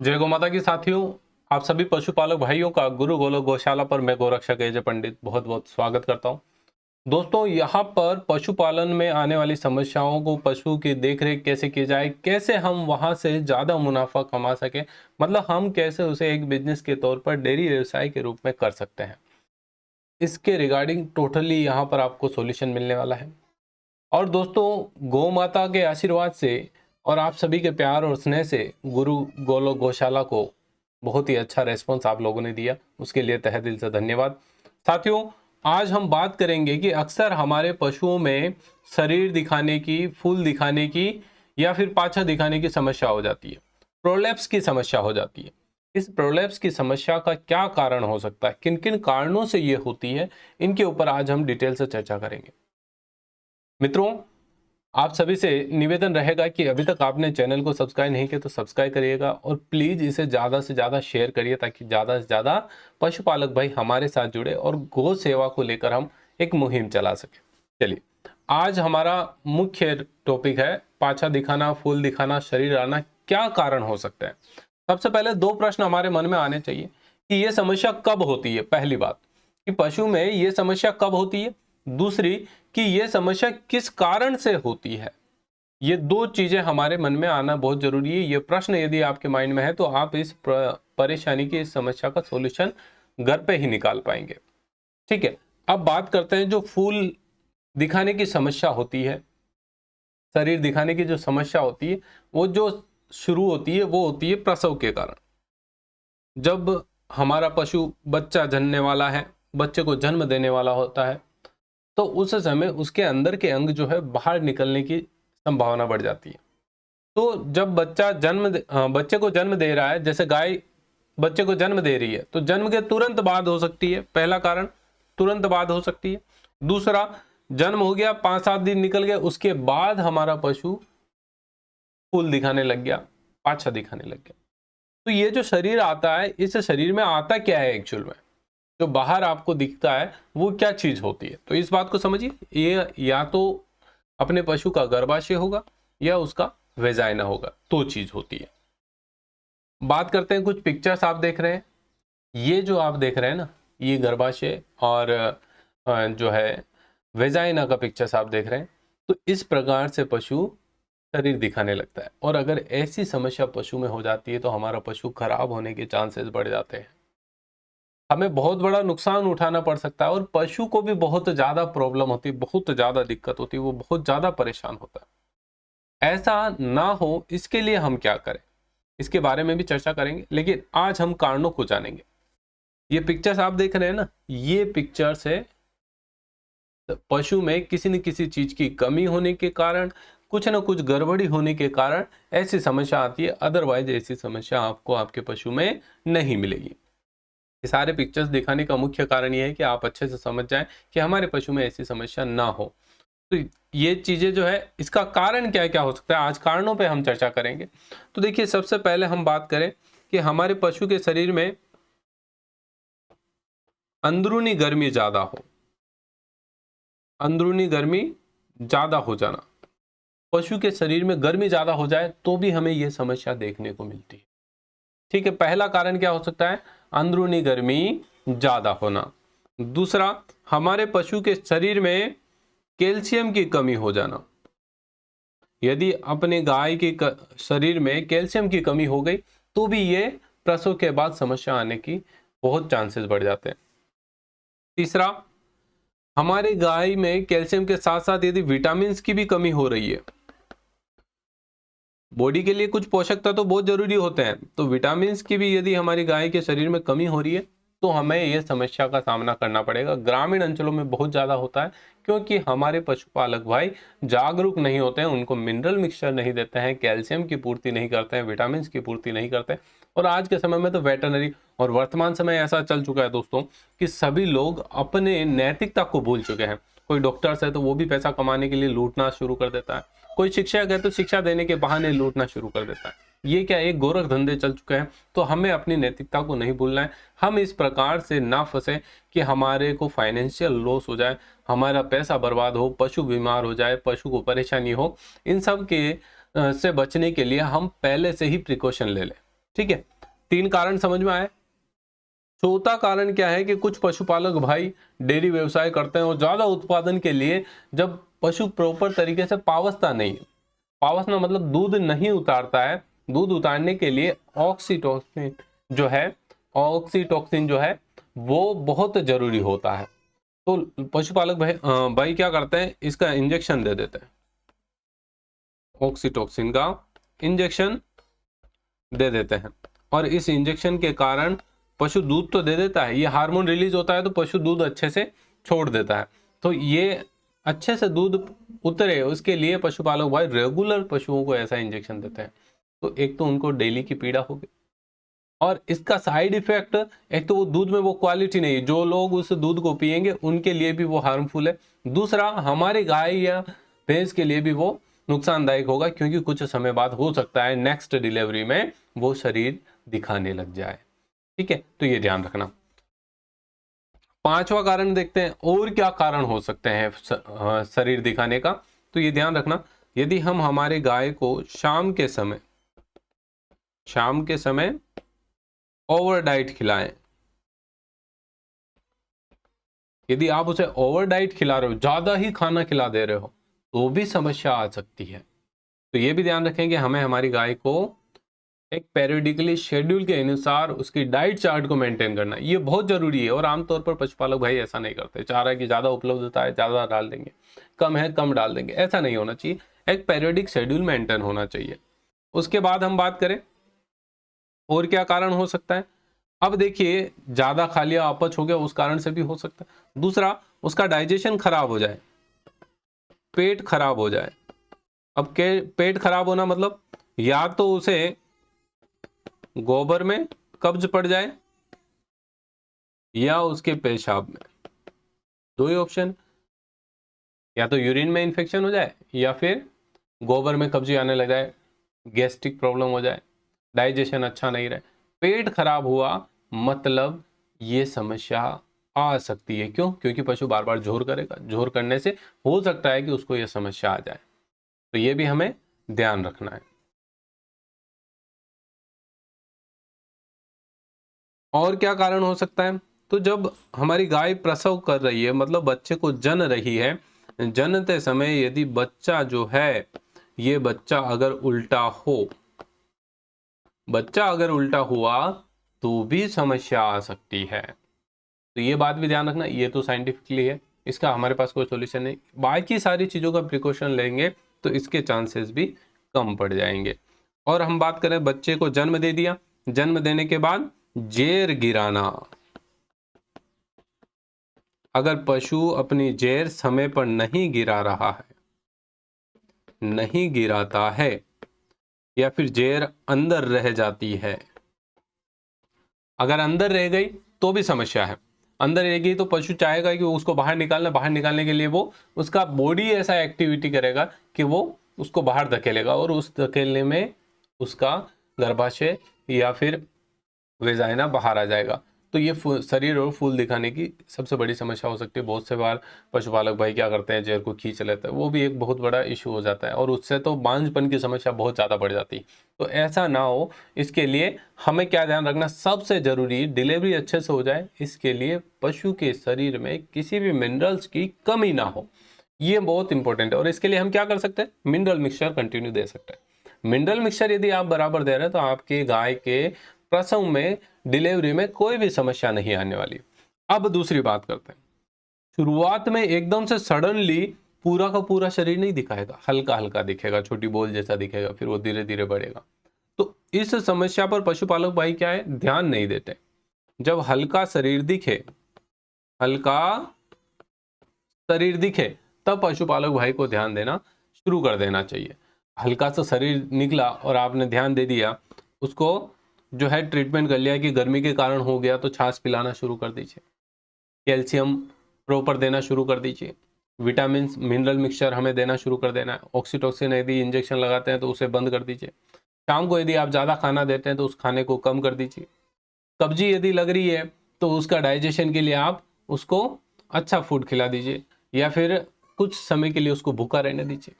जय गौ माता की साथियों, आप सभी पशुपालक भाइयों का गुरु गोलोक गौशाला पर मैं गोरक्षक एजे पंडित बहुत बहुत स्वागत करता हूं। दोस्तों, यहाँ पर पशुपालन में आने वाली समस्याओं को, पशु की देखरेख कैसे की जाए, कैसे हम वहां से ज्यादा मुनाफा कमा सके, मतलब हम कैसे उसे एक बिजनेस के तौर पर डेयरी व्यवसाय के रूप में कर सकते हैं, इसके रिगार्डिंग टोटली यहाँ पर आपको सॉल्यूशन मिलने वाला है। और दोस्तों, गौ माता के आशीर्वाद से और आप सभी के प्यार और स्नेह से गुरु गोलोक गौशाला को बहुत ही अच्छा रेस्पॉन्स आप लोगों ने दिया, उसके लिए तहे दिल से धन्यवाद। साथियों, आज हम बात करेंगे कि अक्सर हमारे पशुओं में शरीर दिखाने की, फूल दिखाने की या फिर पाछा दिखाने की समस्या हो जाती है, प्रोलैप्स की समस्या हो जाती है। इस प्रोलैप्स की समस्या का क्या कारण हो सकता है, किन किन कारणों से ये होती है, इनके ऊपर आज हम डिटेल से चर्चा करेंगे। मित्रों, आप सभी से निवेदन रहेगा कि अभी तक आपने चैनल को सब्सक्राइब नहीं किया तो सब्सक्राइब करिएगा और प्लीज इसे ज्यादा से ज्यादा शेयर करिए ताकि ज्यादा से ज्यादा पशुपालक भाई हमारे साथ जुड़े और गौ सेवा को लेकर हम एक मुहिम चला सके। चलिए, आज हमारा मुख्य टॉपिक है पाछा दिखाना, फूल दिखाना, शरीर आना, क्या कारण हो सकता है। सबसे पहले दो प्रश्न हमारे मन में आने चाहिए कि यह समस्या कब होती है। पहली बात कि पशु में यह समस्या कब होती है, दूसरी कि यह समस्या किस कारण से होती है। ये दो चीजें हमारे मन में आना बहुत जरूरी है। ये प्रश्न यदि आपके माइंड में है तो आप इस परेशानी की, इस समस्या का सॉल्यूशन घर पे ही निकाल पाएंगे। ठीक है, अब बात करते हैं जो फूल दिखाने की समस्या होती है, शरीर दिखाने की जो समस्या होती है, वो जो शुरू होती है वो होती है प्रसव के कारण। जब हमारा पशु बच्चा जनने वाला है, बच्चे को जन्म देने वाला होता है, तो उस समय उसके अंदर के अंग जो है बाहर निकलने की संभावना बढ़ जाती है। तो जब बच्चे को जन्म दे रहा है, जैसे गाय बच्चे को जन्म दे रही है, तो जन्म के तुरंत बाद हो सकती है, पहला कारण तुरंत बाद हो सकती है। दूसरा, जन्म हो गया, 5-7 दिन निकल गए, उसके बाद हमारा पशु फूल दिखाने लग गया, पाछा दिखाने लग गया। तो ये जो शरीर आता है, इस शरीर में आता क्या है एक्चुअल में, जो बाहर आपको दिखता है वो क्या चीज होती है। तो इस बात को समझिए, ये या तो अपने पशु का गर्भाशय होगा या उसका वेजाइना होगा, दो चीज होती है। बात करते हैं, कुछ पिक्चर्स आप देख रहे हैं, ये जो आप देख रहे हैं ना, ये गर्भाशय और जो है वेजाइना का पिक्चर्स आप देख रहे हैं। तो इस प्रकार से पशु शरीर दिखाने लगता है, और अगर ऐसी समस्या पशु में हो जाती है तो हमारा पशु खराब होने के चांसेस बढ़ जाते हैं, हमें बहुत बड़ा नुकसान उठाना पड़ सकता है, और पशु को भी बहुत ज्यादा प्रॉब्लम होती है, बहुत ज्यादा दिक्कत होती है, वो बहुत ज्यादा परेशान होता है। ऐसा ना हो इसके लिए हम क्या करें, इसके बारे में भी चर्चा करेंगे, लेकिन आज हम कारणों को जानेंगे। ये पिक्चर्स आप देख रहे हैं ना, ये पिक्चर्स है पशु में किसी न किसी चीज की कमी होने के कारण, कुछ न कुछ गड़बड़ी होने के कारण ऐसी समस्या आती है। अदरवाइज ऐसी समस्या आपको आपके पशु में नहीं मिलेगी। ये सारे पिक्चर्स दिखाने का मुख्य कारण ये है कि आप अच्छे से समझ जाएं कि हमारे पशु में ऐसी समस्या ना हो। तो ये चीजें जो है, इसका कारण क्या क्या हो सकता है, आज कारणों पे हम चर्चा करेंगे। तो देखिए, सबसे पहले हम बात करें कि हमारे पशु के शरीर में अंदरूनी गर्मी ज्यादा हो, अंदरूनी गर्मी ज्यादा हो जाना, पशु के शरीर में गर्मी ज्यादा हो जाए तो भी हमें यह समस्या देखने को मिलती है। ठीक है, पहला कारण क्या हो सकता है, अंदरूनी गर्मी ज्यादा होना। दूसरा, हमारे पशु के शरीर में कैल्शियम की कमी हो जाना। यदि अपने गाय के शरीर में कैल्शियम की कमी हो गई तो भी ये प्रसव के बाद समस्या आने की बहुत चांसेस बढ़ जाते हैं। तीसरा, हमारे गाय में कैल्शियम के साथ साथ यदि विटामिन की भी कमी हो रही है, बॉडी के लिए कुछ पोषक तत्व तो बहुत जरूरी होते हैं, तो विटामिन की भी यदि हमारी गाय के शरीर में कमी हो रही है तो हमें यह समस्या का सामना करना पड़ेगा। ग्रामीण अंचलों में बहुत ज्यादा होता है, क्योंकि हमारे पशुपालक भाई जागरूक नहीं होते हैं, उनको मिनरल मिक्सचर नहीं देते हैं, कैल्शियम की पूर्ति नहीं करते हैं, विटामिन की पूर्ति नहीं करते हैं। और आज के समय में तो वेटरनरी और वर्तमान समय ऐसा चल चुका है दोस्तों कि सभी लोग अपने नैतिकता को भूल चुके हैं। कोई डॉक्टर्स है तो वो भी पैसा कमाने के लिए लूटना शुरू कर देता है, कोई शिक्षक है तो शिक्षा देने के बहाने लूटना शुरू कर देता है। ये क्या, एक गोरख धंधे चल चुके हैं। तो हमें अपनी नैतिकता को नहीं भूलना है, हम इस प्रकार से ना फंसे कि हमारे को फाइनेंशियल लॉस हो जाए, हमारा पैसा बर्बाद हो, पशु बीमार हो जाए, पशु को परेशानी हो। इन सब के से बचने के लिए हम पहले से ही प्रिकॉशन ले लें। ठीक है, 3 कारण समझ में आए। चौथा कारण क्या है कि कुछ पशुपालक भाई डेयरी व्यवसाय करते हैं और ज्यादा उत्पादन के लिए जब पशु प्रॉपर तरीके से पावसता नहीं, पावसना मतलब दूध नहीं उतारता है, दूध उतारने के लिए ऑक्सीटोसिन जो है वो बहुत जरूरी होता है। तो पशुपालक भाई क्या करते हैं, इसका इंजेक्शन दे देते हैं, ऑक्सीटोसिन का इंजेक्शन दे देते हैं, और इस इंजेक्शन के कारण पशु दूध तो दे देता है, ये हार्मोन रिलीज होता है तो पशु दूध अच्छे से छोड़ देता है। तो ये अच्छे से दूध उतरे उसके लिए पशुपालक भाई रेगुलर पशुओं को ऐसा इंजेक्शन देते हैं। तो एक तो उनको डेली की पीड़ा होगी, और इसका साइड इफेक्ट, एक तो वो दूध में वो क्वालिटी नहीं, जो लोग उस दूध को पिएंगे उनके लिए भी वो हार्मफुल है। दूसरा, हमारे गाय या भैंस के लिए भी वो नुकसानदायक होगा, क्योंकि कुछ समय बाद हो सकता है नेक्स्ट डिलीवरी में वो शरीर दिखाने लग जाए। ठीक है, तो ये ध्यान रखना। 5वां कारण देखते हैं, और क्या कारण हो सकते हैं शरीर दिखाने का। तो ये ध्यान रखना, यदि हम हमारे गाय को शाम के समय ओवर डाइट खिलाएं, यदि आप उसे ओवर डाइट खिला रहे हो, ज्यादा ही खाना खिला दे रहे हो, तो भी समस्या आ सकती है। तो ये भी ध्यान रखें कि हमें हमारी गाय को एक पेरियोडिकली शेड्यूल के अनुसार उसकी डाइट चार्ट को मेंटेन करना, ये बहुत जरूरी है। और आमतौर पर पशुपालक भाई ऐसा नहीं करते, चारा की ज्यादा उपलब्धता है ज्यादा डाल देंगे, कम है कम डाल देंगे, ऐसा नहीं होना चाहिए। एक पेरियोडिक शेड्यूल मेंटेन होना चाहिए। उसके बाद हम बात करें और क्या कारण हो सकता है। अब देखिए, ज्यादा खा लिया, अपच हो गया, उस कारण से भी हो सकता है। दूसरा, उसका डाइजेशन खराब हो जाए, पेट खराब हो जाए। अब के पेट खराब होना मतलब या तो उसे गोबर में कब्ज पड़ जाए या उसके पेशाब में, दो ही ऑप्शन, या तो यूरिन में इंफेक्शन हो जाए या फिर गोबर में कब्जी आने लग जाए, गैस्ट्रिक प्रॉब्लम हो जाए, डाइजेशन अच्छा नहीं रहे। पेट खराब हुआ मतलब ये समस्या आ सकती है। क्यों? क्योंकि पशु बार बार जोर करेगा, जोर करने से हो सकता है कि उसको यह समस्या आ जाए। तो ये भी हमें ध्यान रखना है। और क्या कारण हो सकता है, तो जब हमारी गाय प्रसव कर रही है, मतलब बच्चे को जन रही है, जनते समय यदि बच्चा जो है, ये बच्चा अगर उल्टा हो, बच्चा अगर उल्टा हुआ तो भी समस्या आ सकती है। तो ये बात भी ध्यान रखना, ये तो साइंटिफिकली है, इसका हमारे पास कोई सॉल्यूशन नहीं। बाकी सारी चीजों का प्रिकॉशन लेंगे तो इसके चांसेस भी कम पड़ जाएंगे। और हम बात करें, बच्चे को जन्म दे दिया, जन्म देने के बाद जेर गिराना, अगर पशु अपनी जेर समय पर नहीं गिरा रहा है, नहीं गिराता है, या फिर जेर अंदर रह जाती है, अगर अंदर रह गई तो भी समस्या है। अंदर रह गई तो पशु चाहेगा कि उसको बाहर निकालना, बाहर निकालने के लिए वो उसका बॉडी ऐसा एक्टिविटी करेगा कि वो उसको बाहर धकेलेगा, और उस धकेलने में उसका गर्भाशय या फिर वेजाइना बाहर आ जाएगा। तो ये शरीर और फूल दिखाने की सबसे बड़ी समस्या हो सकती है। बहुत से बार पशुपालक भाई क्या करते हैं, जेर को खींच लेते हैं, वो भी एक बहुत बड़ा इशू हो जाता है, और उससे तो बांझपन की समस्या बहुत ज़्यादा बढ़ जाती है। तो ऐसा ना हो, इसके लिए हमें क्या ध्यान रखना, सबसे जरूरी डिलीवरी अच्छे से हो जाए, इसके लिए पशु के शरीर में किसी भी मिनरल्स की कमी ना हो, ये बहुत इंपॉर्टेंट है। और इसके लिए हम क्या कर सकते हैं, मिनरल मिक्सचर कंटिन्यू दे सकते हैं। मिनरल मिक्सचर यदि आप बराबर दे रहे हैं तो आपकी गाय के प्रसव में, डिलीवरी में कोई भी समस्या नहीं आने वाली। अब दूसरी बात करते हैं, शुरुआत में एकदम से सडनली पूरा का पूरा शरीर नहीं दिखाएगा, हल्का हल्का दिखेगा, छोटी बोल जैसा दिखेगा, फिर वो धीरे धीरे बढ़ेगा। तो इस समस्या पर पशुपालक भाई क्या है, ध्यान नहीं देते। जब हल्का शरीर दिखे, हल्का शरीर दिखे, तब पशुपालक भाई को ध्यान देना शुरू कर देना चाहिए। हल्का सा शरीर निकला और आपने ध्यान दे दिया, उसको जो है ट्रीटमेंट कर लिया कि गर्मी के कारण हो गया, तो छाछ पिलाना शुरू कर दीजिए, कैल्शियम प्रॉपर देना शुरू कर दीजिए, विटामिन मिनरल मिक्सचर हमें देना शुरू कर देना है। ऑक्सीटोसिन यदि इंजेक्शन लगाते हैं तो उसे बंद कर दीजिए। शाम को यदि आप ज़्यादा खाना देते हैं तो उस खाने को कम कर दीजिए। कब्जी यदि लग रही है तो उसका डाइजेशन के लिए आप उसको अच्छा फूड खिला दीजिए, या फिर कुछ समय के लिए उसको भूखा रहने दीजिए।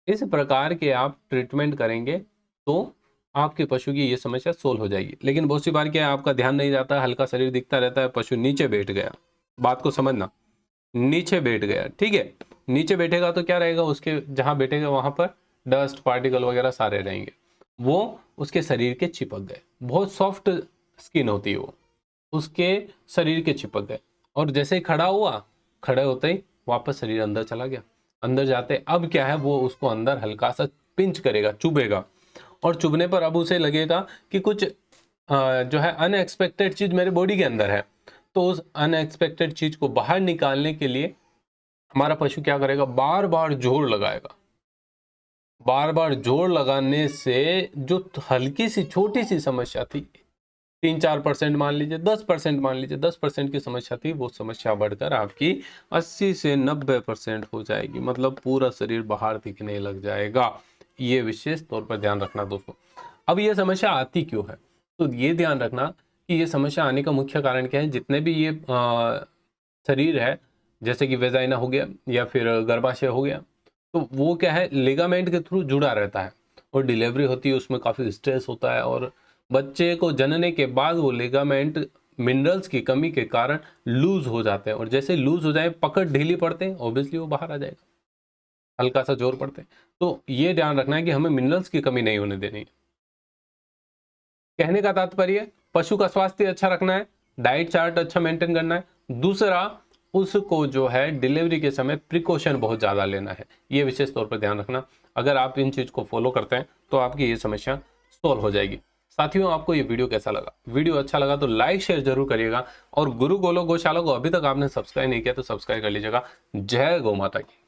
इस प्रकार के आप ट्रीटमेंट करेंगे तो आपके पशु की ये समस्या सोल्व हो जाएगी। लेकिन बहुत सी बार क्या है, आपका ध्यान नहीं जाता, हल्का शरीर दिखता रहता है, पशु नीचे बैठ गया, बात को समझना, नीचे बैठ गया, ठीक है। नीचे बैठेगा तो क्या रहेगा, उसके जहां बैठेगा वहां पर डस्ट पार्टिकल वगैरह सारे रहेंगे, वो उसके शरीर के चिपक गए। बहुत सॉफ्ट स्किन होती है वो, उसके शरीर के चिपक गए। और जैसे ही खड़ा हुआ, खड़े होते ही वापस शरीर अंदर चला गया। अंदर जाते अब क्या है, वो उसको अंदर हल्का सा पिंच करेगा, चुभेगा, और चुभने पर अब उसे लगेगा कि कुछ जो है अनएक्सपेक्टेड चीज मेरे बॉडी के अंदर है। तो उस अनएक्सपेक्टेड चीज को बाहर निकालने के लिए हमारा पशु क्या करेगा, बार बार जोर लगाएगा। बार बार जोर लगाने से जो हल्की सी छोटी सी समस्या थी, 3-4% मान लीजिए, 10% मान लीजिए, 10% की समस्या थी, वो समस्या बढ़कर आपकी 80 से 90% हो जाएगी। मतलब पूरा शरीर बाहर दिखने लग जाएगा। ये विशेष तौर पर ध्यान रखना दोस्तों। अब ये समस्या आती क्यों है, तो ये ध्यान रखना कि ये समस्या आने का मुख्य कारण क्या है। जितने भी ये शरीर है, जैसे कि वेजाइना हो गया या फिर गर्भाशय हो गया, तो वो क्या है, लिगामेंट के थ्रू जुड़ा रहता है, और डिलीवरी होती है उसमें काफ़ी स्ट्रेस होता है, और बच्चे को जनने के बाद वो लिगामेंट मिनरल्स की कमी के कारण लूज हो जाते हैं, और जैसे लूज हो जाए, पकड़ ढीली पड़ते हैं, ऑब्वियसली वो बाहर आ जाएगा, हल्का सा जोर पड़ते हैं। तो ये ध्यान रखना है कि हमें मिनरल्स की कमी नहीं होने देनी है। कहने का तात्पर्य, पशु का स्वास्थ्य अच्छा रखना है, डाइट चार्ट अच्छा मेंटेन करना है। दूसरा, उसको जो है डिलीवरी के समय प्रिकॉशन बहुत ज़्यादा लेना है। ये विशेष तौर पर ध्यान रखना। अगर आप इन चीज़ को फॉलो करते हैं तो आपकी ये समस्या सॉल्व हो जाएगी। साथियों, आपको ये वीडियो कैसा लगा? वीडियो अच्छा लगा तो लाइक शेयर जरूर करिएगा, और गुरु गोलोक गौशाला को अभी तक आपने सब्सक्राइब नहीं किया तो सब्सक्राइब कर लीजिएगा। जय गौ माता की।